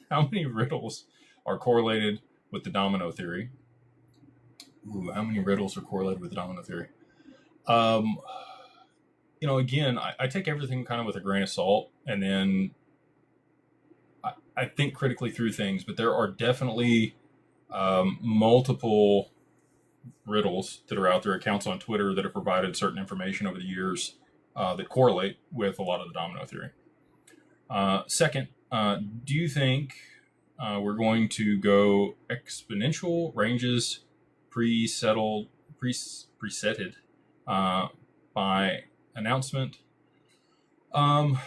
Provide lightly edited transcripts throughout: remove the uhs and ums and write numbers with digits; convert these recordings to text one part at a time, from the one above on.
How many riddles are correlated with the domino theory? Ooh, how many riddles are correlated with the domino theory? Um, again, I take everything kind of with a grain of salt, and then I think critically through things. But there are definitely multiple riddles that are out there, accounts on Twitter that have provided certain information over the years that correlate with a lot of the domino theory. Second, do you think we're going to go exponential ranges presetted by announcement? Um,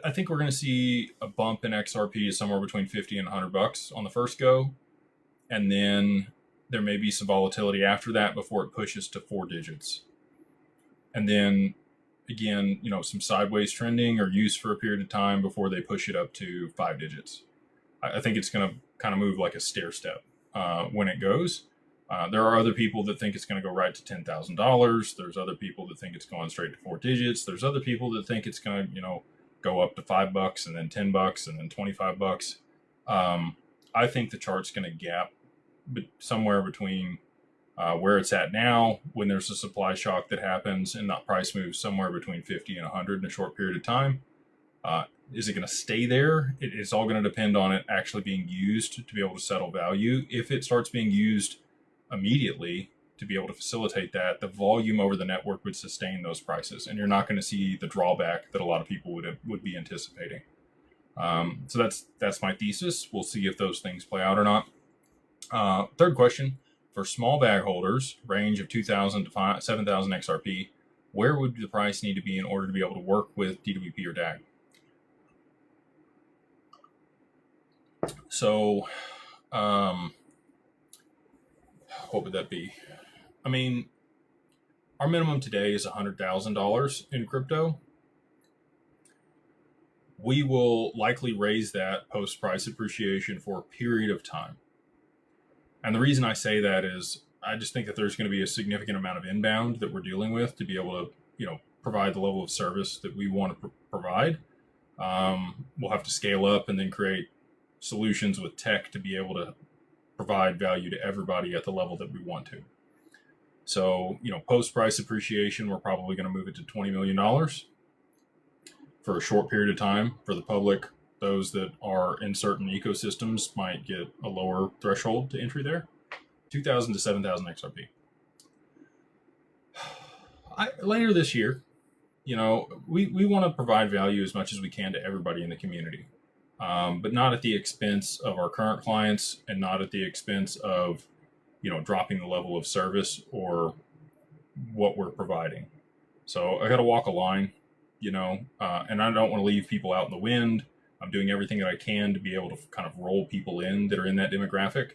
I think we're going to see a bump in XRP somewhere between 50 and $100 on the first go, and then there may be some volatility after that before it pushes to 4 digits, and then again, some sideways trending or use for a period of time before they push it up to 5 digits. I think it's going to kind of move like a stair step when it goes. There are other people that think it's going to go right to $10,000. There's other people that think it's going straight to 4 digits. There's other people that think it's going to, go up to $5 and then $10 and then $25. I think the chart's going to gap somewhere between where it's at now when there's a supply shock that happens and that price moves somewhere between 50 and 100 in a short period of time. Is it going to stay there? It's all going to depend on it actually being used to be able to settle value. If it starts being used immediately to be able to facilitate that, the volume over the network would sustain those prices, and you're not going to see the drawback that a lot of people would be anticipating. So that's my thesis. We'll see if those things play out or not. Third question: for small bag holders, range of 2,000 to 7,000 XRP, where would the price need to be in order to be able to work with DWP or DAG? So, what would that be? I mean, our minimum today is $100,000 in crypto. We will likely raise that post price appreciation for a period of time. And the reason I say that is I just think that there's going to be a significant amount of inbound that we're dealing with to be able to, provide the level of service that we want to provide. We'll have to scale up and then create solutions with tech to be able to provide value to everybody at the level that we want to. So, post price appreciation, we're probably going to move it to $20 million for a short period of time for the public. Those that are in certain ecosystems might get a lower threshold to entry there. 2,000 to 7,000 XRP. Later this year, we want to provide value as much as we can to everybody in the community, but not at the expense of our current clients and not at the expense of, dropping the level of service or what we're providing. So I got to walk a line, and I don't want to leave people out in the wind. I'm doing everything that I can to be able to kind of roll people in that are in that demographic.